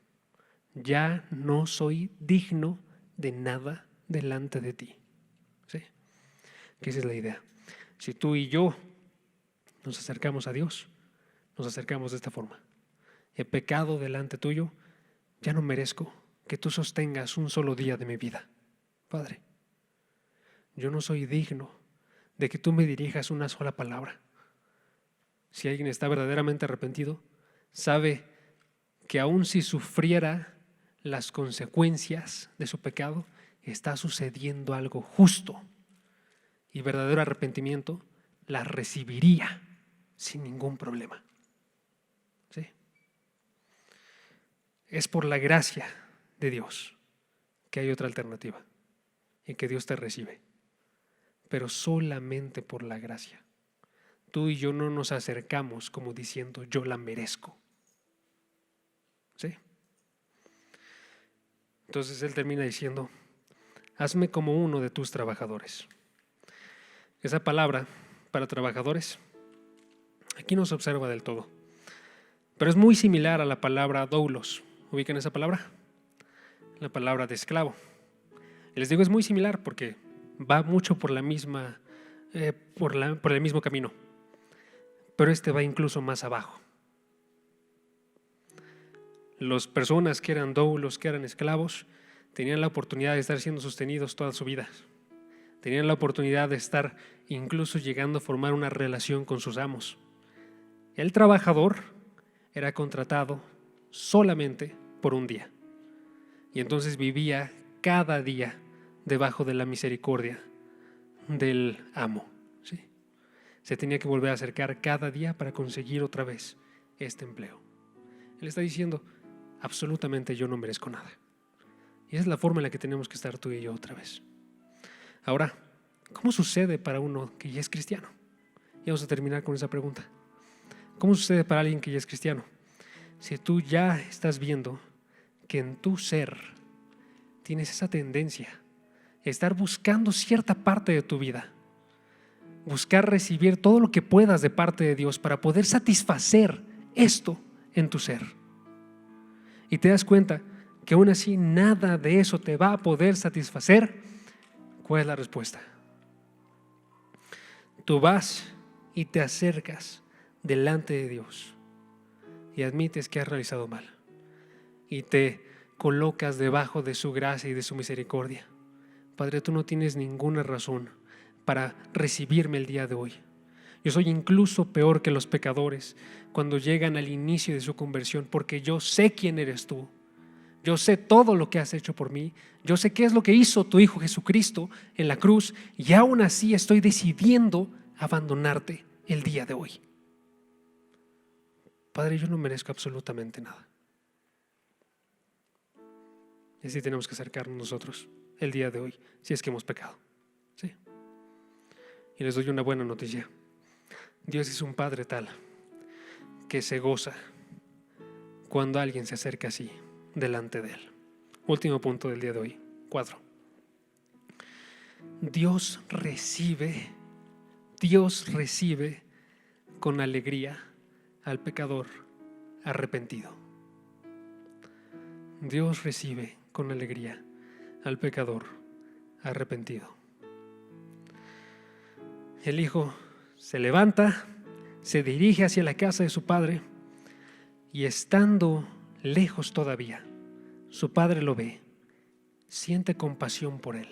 Ya no soy digno de nada delante de ti. ¿Sí? Que esa es la idea. Si tú y yo nos acercamos a Dios, nos acercamos de esta forma: he pecado delante tuyo, ya no merezco que tú sostengas un solo día de mi vida. Padre, yo no soy digno de que tú me dirijas una sola palabra. Si alguien está verdaderamente arrepentido, sabe que aun si sufriera las consecuencias de su pecado, está sucediendo algo justo, y verdadero arrepentimiento las recibiría sin ningún problema. ¿Sí? Es por la gracia de Dios que hay otra alternativa y que Dios te recibe, pero solamente por la gracia. Tú y yo no nos acercamos como diciendo: yo la merezco. ¿Sí? Entonces él termina diciendo: hazme como uno de tus trabajadores. Esa palabra para trabajadores aquí no se observa del todo, pero es muy similar a la palabra doulos. ¿Ubican esa palabra? La palabra de esclavo. Y les digo, es muy similar porque va mucho por la misma, por el mismo camino, pero este va incluso más abajo. Las personas que eran doulos, que eran esclavos, tenían la oportunidad de estar siendo sostenidos toda su vida. Tenían la oportunidad de estar incluso llegando a formar una relación con sus amos. El trabajador era contratado solamente por un día, y entonces vivía cada día debajo de la misericordia del amo. ¿Sí? Se tenía que volver a acercar cada día para conseguir otra vez este empleo. Él está diciendo: absolutamente yo no merezco nada. Y esa es la forma en la que tenemos que estar tú y yo otra vez. Ahora, ¿cómo sucede para uno que ya es cristiano? Y vamos a terminar con esa pregunta. ¿Cómo sucede para alguien que ya es cristiano? Si tú ya estás viendo que en tu ser tienes esa tendencia a estar buscando cierta parte de tu vida, buscar recibir todo lo que puedas de parte de Dios para poder satisfacer esto en tu ser, y te das cuenta que aún así nada de eso te va a poder satisfacer, ¿cuál es la respuesta? Tú vas y te acercas delante de Dios y admites que has realizado mal y te colocas debajo de su gracia y de su misericordia. Padre, tú no tienes ninguna razón para recibirme el día de hoy. Yo soy incluso peor que los pecadores cuando llegan al inicio de su conversión, porque yo sé quién eres tú. Yo sé todo lo que has hecho por mí. Yo sé qué es lo que hizo tu Hijo Jesucristo en la cruz, y aún así estoy decidiendo abandonarte el día de hoy. Padre, yo no merezco absolutamente nada. Y así tenemos que acercarnos nosotros el día de hoy, si es que hemos pecado. ¿Sí? Y les doy una buena noticia. Dios es un Padre tal que se goza cuando alguien se acerca así delante de Él. Último punto del día de hoy, 4. Dios recibe con alegría al pecador arrepentido. Dios recibe con alegría al pecador arrepentido. El hijo se levanta, se dirige hacia la casa de su padre y estando lejos todavía, su padre lo ve, siente compasión por él,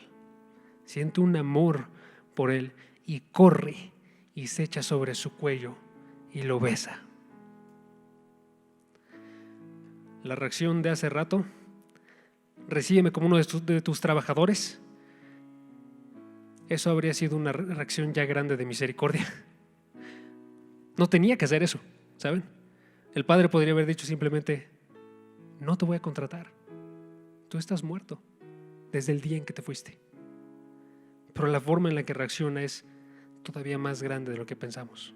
siente un amor por él y corre y se echa sobre su cuello y lo besa. La reacción de hace rato, recíbeme como uno de tus trabajadores, eso habría sido una reacción ya grande de misericordia. No tenía que hacer eso, ¿saben? El padre podría haber dicho simplemente, no te voy a contratar, tú estás muerto desde el día en que te fuiste. Pero la forma en la que reacciona es todavía más grande de lo que pensamos.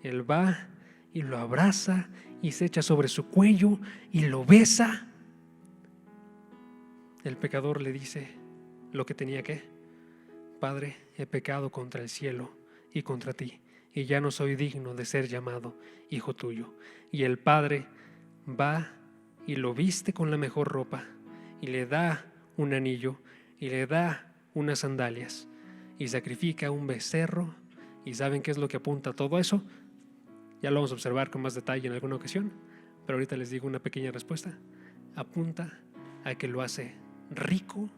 Él va y lo abraza y se echa sobre su cuello y lo besa. El pecador le dice lo que tenía que: Padre, he pecado contra el cielo y contra ti, y ya no soy digno de ser llamado hijo tuyo. Y el padre va y lo viste con la mejor ropa, y le da un anillo, y le da unas sandalias, y sacrifica un becerro. ¿Y saben qué es lo que apunta a todo eso? Ya lo vamos a observar con más detalle en alguna ocasión, pero ahorita les digo una pequeña respuesta. Apunta a que lo hace rico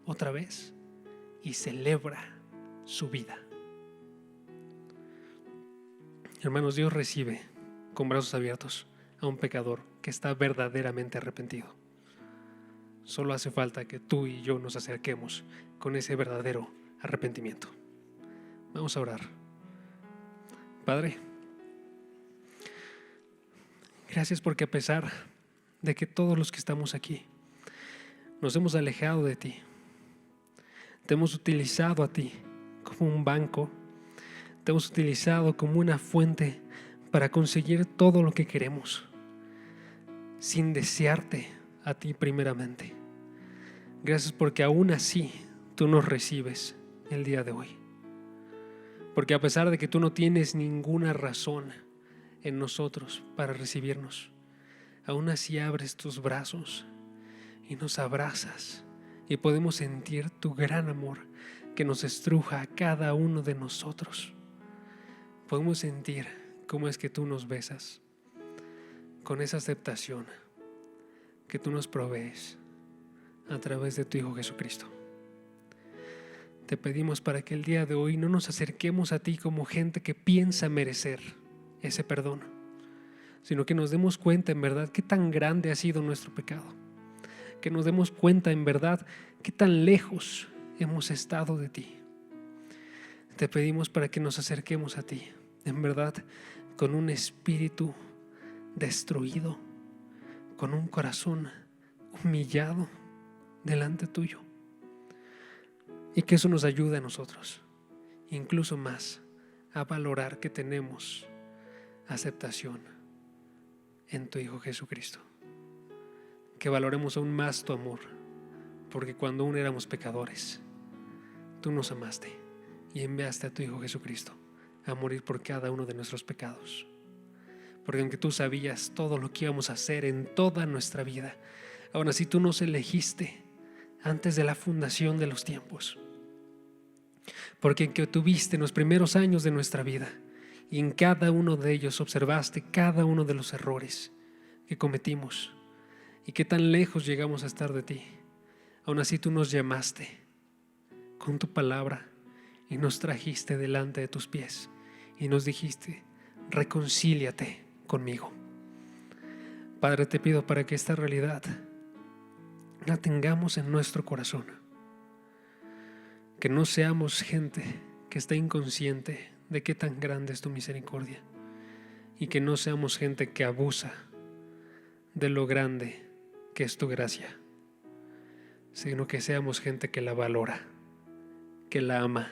otra vez y celebra su vida. Hermanos, Dios recibe con brazos abiertos a un pecador que está verdaderamente arrepentido. Solo hace falta que tú y yo nos acerquemos con ese verdadero arrepentimiento. Vamos a orar. Padre, gracias porque a pesar de que todos los que estamos aquí nos hemos alejado de ti, te hemos utilizado a ti como un banco, te hemos utilizado como una fuente para conseguir todo lo que queremos, sin desearte a ti primeramente. Gracias porque aún así tú nos recibes el día de hoy. Porque a pesar de que tú no tienes ninguna razón en nosotros para recibirnos, aún así abres tus brazos y nos abrazas. Y podemos sentir tu gran amor que nos estruja a cada uno de nosotros. Podemos sentir cómo es que tú nos besas con esa aceptación que tú nos provees a través de tu Hijo Jesucristo. Te pedimos para que el día de hoy no nos acerquemos a ti como gente que piensa merecer ese perdón, sino que nos demos cuenta en verdad qué tan grande ha sido nuestro pecado. Que nos demos cuenta en verdad qué tan lejos hemos estado de ti. Te pedimos para que nos acerquemos a ti, en verdad, con un espíritu destruido, con un corazón humillado delante tuyo. Y que eso nos ayude a nosotros, incluso más, a valorar que tenemos aceptación en tu Hijo Jesucristo. Que valoremos aún más tu amor, porque cuando aún éramos pecadores, tú nos amaste y enviaste a tu Hijo Jesucristo a morir por cada uno de nuestros pecados. Porque aunque tú sabías todo lo que íbamos a hacer en toda nuestra vida, aún así tú nos elegiste antes de la fundación de los tiempos. Porque en que tuviste en los primeros años de nuestra vida y en cada uno de ellos observaste cada uno de los errores que cometimos y qué tan lejos llegamos a estar de ti. Aún así tú nos llamaste con tu palabra y nos trajiste delante de tus pies y nos dijiste: reconcíliate conmigo. Padre, te pido para que esta realidad la tengamos en nuestro corazón, que no seamos gente que está inconsciente de qué tan grande es tu misericordia, y que no seamos gente que abusa de lo grande que es tu gracia, sino que seamos gente que la valora, que la ama,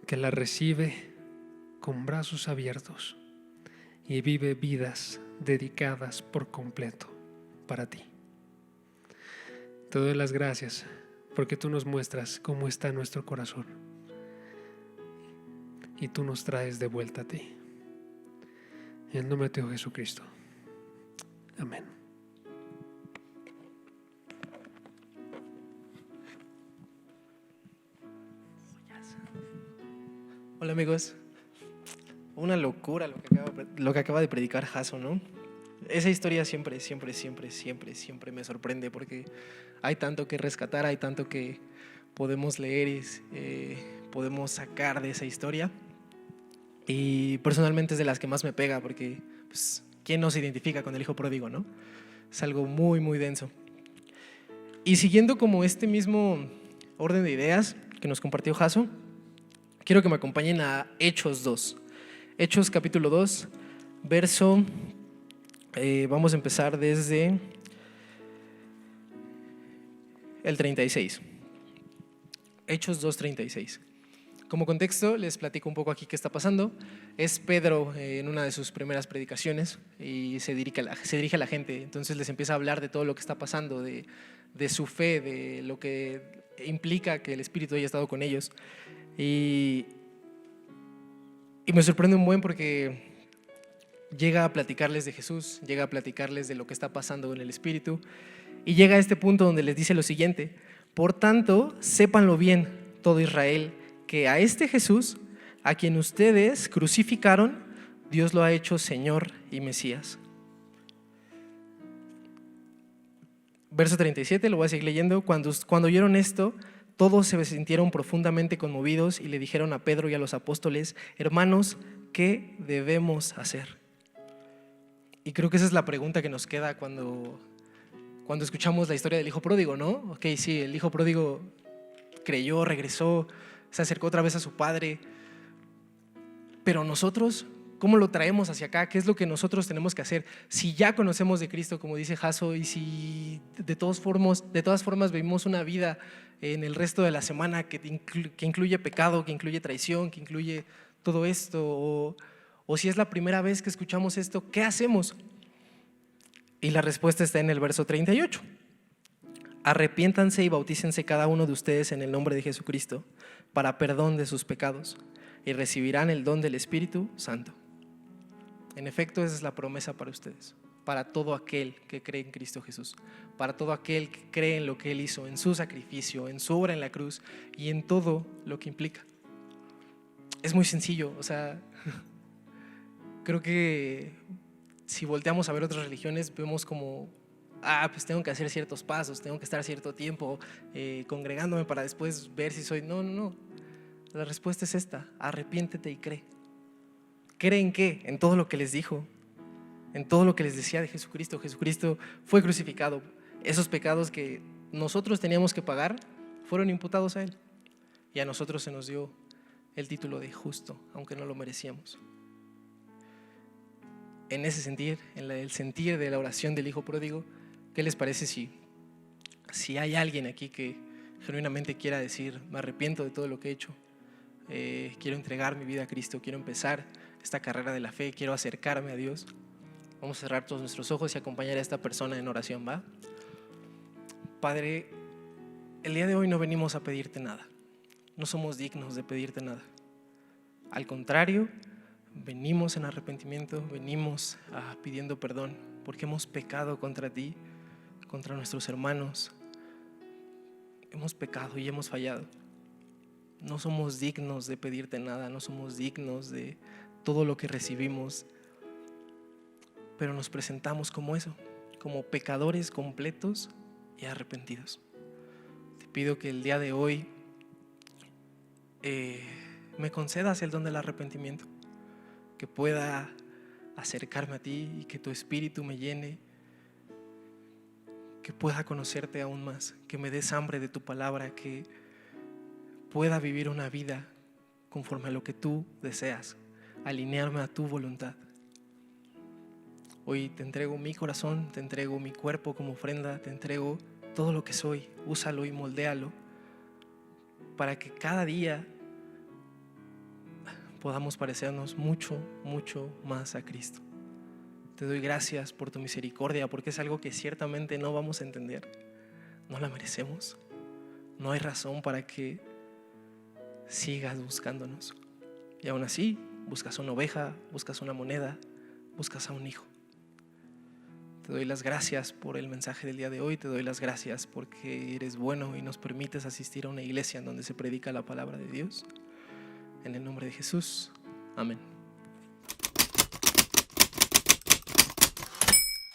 que la recibe con brazos abiertos y vive vidas dedicadas por completo para ti. Te doy las gracias porque tú nos muestras cómo está nuestro corazón y tú nos traes de vuelta a ti. En el nombre de tu Hijo Jesucristo. Amén. Hola amigos. Una locura lo que acaba de predicar Jaso, ¿no? Esa historia siempre me sorprende porque hay tanto que rescatar, hay tanto que podemos leer y podemos sacar de esa historia. Y personalmente es de las que más me pega porque, pues, ¿quién no se identifica con el hijo pródigo, no? Es algo muy denso. Y siguiendo como este mismo orden de ideas que nos compartió Jaso, quiero que me acompañen a Hechos 2. Hechos capítulo 2, verso, vamos a empezar desde el 36. Hechos 2:36. Como contexto, les platico un poco aquí qué está pasando. Es Pedro en una de sus primeras predicaciones y se dirige a la gente. Entonces les empieza a hablar de todo lo que está pasando, de su fe, de lo que implica que el Espíritu haya estado con ellos. Y me sorprende un buen porque llega a platicarles de Jesús, llega a platicarles de lo que está pasando en el Espíritu y llega a este punto donde les dice lo siguiente: por tanto, sépanlo bien, todo Israel, que a este Jesús, a quien ustedes crucificaron, Dios lo ha hecho Señor y Mesías. Verso 37, lo voy a seguir leyendo. Cuando oyeron esto, todos se sintieron profundamente conmovidos y le dijeron a Pedro y a los apóstoles: hermanos, ¿qué debemos hacer? Y creo que esa es la pregunta que nos queda cuando escuchamos la historia del hijo pródigo, ¿no? Ok, sí, el hijo pródigo creyó, regresó, se acercó otra vez a su padre, pero nosotros, ¿cómo lo traemos hacia acá? ¿Qué es lo que nosotros tenemos que hacer? Si ya conocemos de Cristo, como dice Jaso, y si de todas formas vivimos una vida en el resto de la semana que incluye pecado, que incluye traición, que incluye todo esto, o si es la primera vez que escuchamos esto, ¿qué hacemos? Y la respuesta está en el verso 38. Arrepiéntanse y bautícense cada uno de ustedes en el nombre de Jesucristo para perdón de sus pecados y recibirán el don del Espíritu Santo. En efecto, esa es la promesa para ustedes, para todo aquel que cree en Cristo Jesús, para todo aquel que cree en lo que Él hizo, en su sacrificio, en su obra en la cruz y en todo lo que implica. Es muy sencillo, o sea, creo que si volteamos a ver otras religiones, vemos como, pues tengo que hacer ciertos pasos, tengo que estar cierto tiempo congregándome para después ver si soy. No. La respuesta es esta: arrepiéntete y cree. ¿Cree en qué? En todo lo que les dijo, en todo lo que les decía de Jesucristo. Jesucristo fue crucificado. Esos pecados que nosotros teníamos que pagar fueron imputados a Él. Y a nosotros se nos dio el título de justo, aunque no lo merecíamos. En ese sentir, en el sentir de la oración del hijo pródigo, ¿qué les parece si hay alguien aquí que genuinamente quiera decir: me arrepiento de todo lo que he hecho, quiero entregar mi vida a Cristo, quiero empezar esta carrera de la fe, quiero acercarme a Dios? Vamos a cerrar todos nuestros ojos y acompañar a esta persona en oración, ¿va? Padre, el día de hoy no venimos a pedirte nada, no somos dignos de pedirte nada. Al contrario, venimos en arrepentimiento, venimos pidiendo perdón porque hemos pecado contra ti, contra nuestros hermanos. Hemos pecado y hemos fallado. No somos dignos de pedirte nada, no somos dignos de todo lo que recibimos, pero nos presentamos como eso, como pecadores completos y arrepentidos. Te pido que el día de hoy me concedas el don del arrepentimiento, que pueda acercarme a ti y que tu Espíritu me llene, que pueda conocerte aún más, que me des hambre de tu palabra, que pueda vivir una vida conforme a lo que tú deseas, alinearme a tu voluntad. Hoy te entrego mi corazón, te entrego mi cuerpo como ofrenda, te entrego todo lo que soy. Úsalo y moldéalo para que cada día podamos parecernos mucho más a Cristo. Te doy gracias por tu misericordia, porque es algo que ciertamente no vamos a entender, no la merecemos. No hay razón para que sigas buscándonos, y aún así buscas una oveja, buscas una moneda, buscas a un hijo. Te doy las gracias por el mensaje del día de hoy, te doy las gracias porque eres bueno y nos permites asistir a una iglesia en donde se predica la palabra de Dios. En el nombre de Jesús. Amén.